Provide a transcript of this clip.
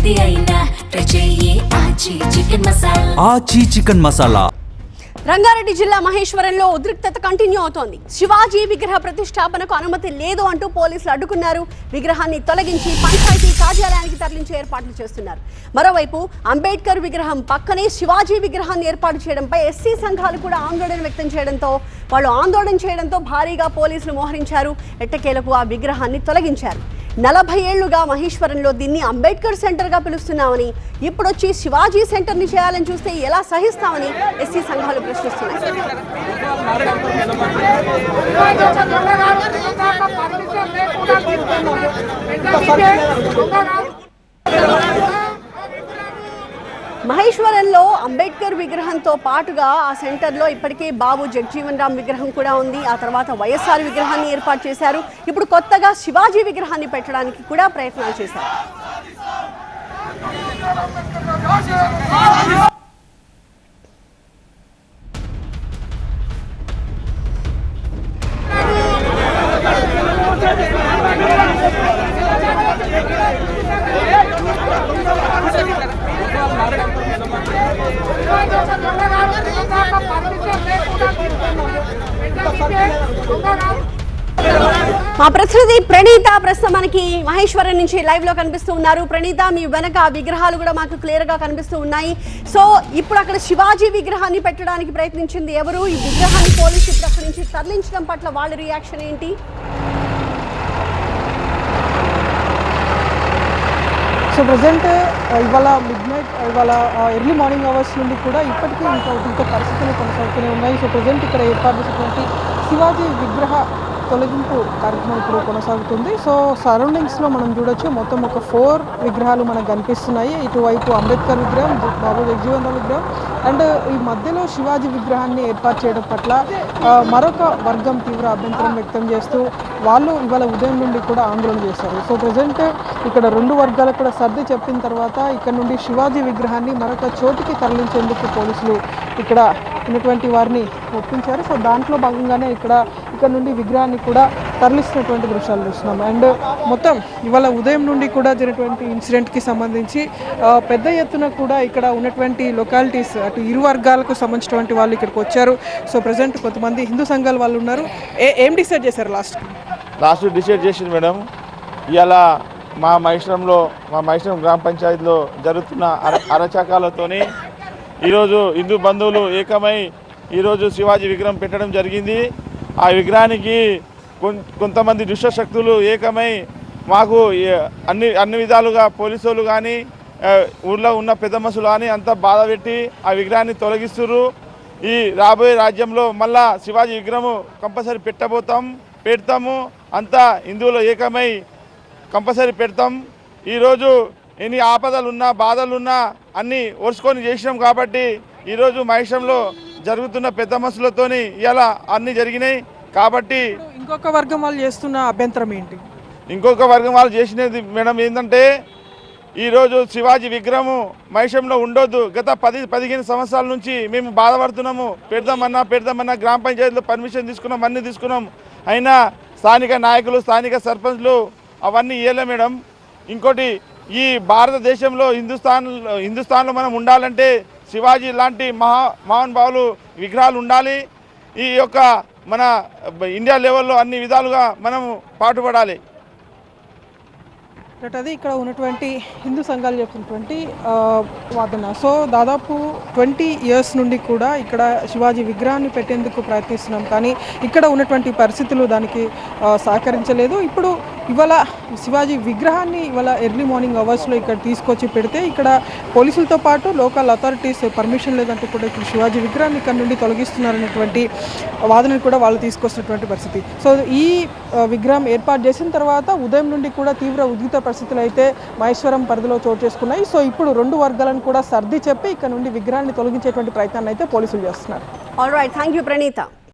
ఏది అయినా ట్రై చెయ్యి ఆచి చికెన్ మసాలా. రంగారెడ్డి జిల్లా మహేశ్వరంలో ఉద్రిక్తత కంటిన్యూ అవుతోంది. శివాజీ విగ్రహ ప్రతిష్టాపనకు అనుమతి లేదు అంటూ పోలీసులు అడ్డుకున్నారు. విగ్రహాన్ని తొలగించి పంచాయతీ కార్యాలయానికి తరలించే ఏర్పాట్లు చేస్తున్నారు. మరోవైపు అంబేద్కర్ విగ్రహం పక్కనే శివాజీ విగ్రహాన్ని ఏర్పాటు చేయడంపై ఎస్సీ సంఘాలు కూడా ఆందోళన వ్యక్తం చేయడంతో భారీగా పోలీసులు మోహరించారు. ఎట్టకేలకు ఆ విగ్రహాన్ని తొలగించారు. 40 ఏళ్లుగా మహేశ్వరంలో దీన్ని అంబేద్కర్ సెంటర్గా పిలుస్తున్నామని, ఇప్పుడొచ్చి శివాజీ సెంటర్ని చేయాలని చూస్తే ఎలా సహిస్తామని ఎస్సీ సంఘాలు ప్రశ్నిస్తున్నాయి. మహేశ్వరంలో అంబేద్కర్ విగ్రహంతో పాటుగా ఆ సెంటర్లో ఇప్పటికే బాబు జగజీవన్ రామ్ విగ్రహం కూడా ఉంది. ఆ తర్వాత వైఎస్ఆర్ విగ్రహాన్ని ఏర్పాటు చేశారు. ఇప్పుడు కొత్తగా శివాజీ విగ్రహాన్ని పెట్టడానికి కూడా ప్రయత్నాలు చేశారు. మా ప్రతినిధి ప్రణీత ప్రస్తుతం మనకి మహేశ్వరం నుంచి లైవ్ లో కనిపిస్తూ ఉన్నారు. ప్రణీత, మీ వెనక విగ్రహాలు కూడా మాకు క్లియర్ గా కనిపిస్తూ ఉన్నాయి. సో ఇప్పుడు అక్కడ శివాజీ విగ్రహాన్ని పెట్టడానికి ప్రయత్నించింది ఎవరు? ఈ విగ్రహాన్ని పోలీసులు ఇప్పుడు అక్కడి నుంచి తరలించడం పట్ల వాళ్ళ రియాక్షన్ ఏంటి? సో ప్రజెంట్ ఇవాళ ఇవాళ ఎర్లీ మార్నింగ్ అవర్స్ నుండి కూడా ఇప్పటికీ ఇంకో పరిస్థితులు కొనసాగుతూనే ఉన్నాయి. సో ప్రజెంట్ ఇక్కడ ఏర్పాటు చేసినటువంటి శివాజీ విగ్రహ తొలగింపు కార్యక్రమం ఇప్పుడు కొనసాగుతుంది. సో సరౌండింగ్స్లో మనం చూడొచ్చు, మొత్తం ఒక 4 విగ్రహాలు మనకు కనిపిస్తున్నాయి. ఇటువైపు అంబేద్కర్ విగ్రహం, బాబు జగజీవన్ రామ్ విగ్రహం అండ్ ఈ మధ్యలో శివాజీ విగ్రహాన్ని ఏర్పాటు చేయడం పట్ల మరొక వర్గం తీవ్ర అభ్యంతరం వ్యక్తం చేస్తూ వాళ్ళు ఇవాళ ఉదయం నుండి కూడా ఆందోళన చేస్తారు. సో ప్రజెంట్ ఇక్కడ 2 వర్గాలకు కూడా సర్ది చెప్పిన తర్వాత ఇక్కడ నుండి శివాజీ విగ్రహాన్ని మరొక చోటికి తరలించేందుకు పోలీసులు ఇక్కడ ఉన్నటువంటి వారిని ఒప్పించారు. సో దాంట్లో భాగంగానే ఇక్కడ నుండి విగ్రహాన్ని కూడా తరలిస్తున్నటువంటి దృశ్యాలు చూస్తున్నాం. అండ్ మొత్తం ఇవాళ ఉదయం నుండి కూడా జరిగినటువంటి ఇన్సిడెంట్కి సంబంధించి పెద్ద ఎత్తున కూడా ఇక్కడ ఉన్నటువంటి లొకాలిటీస్ అటు ఇరు వర్గాలకు సంబంధించినటువంటి వాళ్ళు ఇక్కడికి వచ్చారు. సో ప్రజెంట్ కొంతమంది హిందూ సంఘాల వాళ్ళు ఉన్నారు. ఏం డిసైడ్ చేశారు? లాస్ట్ డిసైడ్ చేసింది మేడం, ఇవాళ మా మహేశ్వరం గ్రామ పంచాయతీలో జరుగుతున్న అరచకాలతోని ఈరోజు హిందూ బంధువులు ఏకమై ఈరోజు శివాజీ విగ్రహం పెట్టడం జరిగింది. ఆ విగ్రహానికి కొంతమంది దుష్టశక్తులు ఏకమై మాకు అన్ని విధాలుగా పోలీసు వాళ్ళు కానీ ఊళ్ళో ఉన్న పెద్ద మనుషులు కానీ అంతా బాధ పెట్టి ఆ విగ్రహాన్ని తొలగిస్తున్నారు. ఈ రాబోయే రాజ్యంలో మళ్ళా శివాజీ విగ్రహం కంపల్సరీ పెడతాము, అంతా హిందువులు ఏకమై కంపల్సరీ పెడతాం. ఈరోజు ఎన్ని ఆపదలున్నా బాధలున్నా అన్నీ ఓర్చుకొని చేసినాం కాబట్టి ఈరోజు మహేశ్వరంలో జరుగుతున్న పెద్ద మనుషులతోని ఇలా అన్నీ జరిగినాయి. కాబట్టి ఇంకొక వర్గం వాళ్ళు చేస్తున్న అభ్యంతరం ఏంటి? ఇంకొక వర్గం వాళ్ళు చేసినది మేడం ఏంటంటే, ఈరోజు శివాజీ విగ్రహం మహేశ్వరంలో ఉండొద్దు. గత 10-15 సంవత్సరాల నుంచి మేము బాధపడుతున్నాము. పెడదామన్నా గ్రామ పంచాయతీలో పర్మిషన్ తీసుకున్నాం, అన్నీ తీసుకున్నాం. అయినా స్థానిక నాయకులు, స్థానిక సర్పంచ్లు అవన్నీ ఇవ్వలే మేడం. ఇంకోటి, ఈ భారతదేశంలో హిందుస్థాన్లో మనం ఉండాలంటే శివాజీ లాంటి మహానుభావులు విగ్రహాలు ఉండాలి. ఈ యొక్క మన ఇండియా లెవెల్లో అన్ని విధాలుగా మనము పాటుపడాలి. అది ఇక్కడ ఉన్నటువంటి హిందూ సంఘాలు చెప్పినటువంటి వాదన. సో దాదాపు 20 ఇయర్స్ నుండి కూడా ఇక్కడ శివాజీ విగ్రహాన్ని పెట్టేందుకు ప్రయత్నిస్తున్నాం, కానీ ఇక్కడ ఉన్నటువంటి పరిస్థితులు దానికి సహకరించలేదు. ఇప్పుడు ఇవాళ శివాజీ విగ్రహాన్ని ఇవాళ ఎర్లీ మార్నింగ్ అవర్స్లో ఇక్కడ తీసుకొచ్చి పెడితే ఇక్కడ పోలీసులతో పాటు లోకల్ అథారిటీస్ పర్మిషన్ లేదంటూ కూడా ఇప్పుడు శివాజీ విగ్రహాన్ని ఇక్కడ నుండి తొలగిస్తున్నారనేటువంటి వాదనను కూడా వాళ్ళు తీసుకొస్తున్నటువంటి పరిస్థితి. సో ఈ విగ్రహం ఏర్పాటు చేసిన తర్వాత ఉదయం నుండి కూడా తీవ్ర ఉద్రిక్త పరిస్థితులు అయితే మహేశ్వరం పరిధిలో చోటు చేసుకున్నాయి. సో ఇప్పుడు 2 వర్గాలను కూడా సర్ది చెప్పి ఇక్కడ నుండి విగ్రహాన్ని తొలగించేటువంటి ప్రయత్నాన్ని అయితే పోలీసులు చేస్తున్నారు. All right, thank you Praneetha.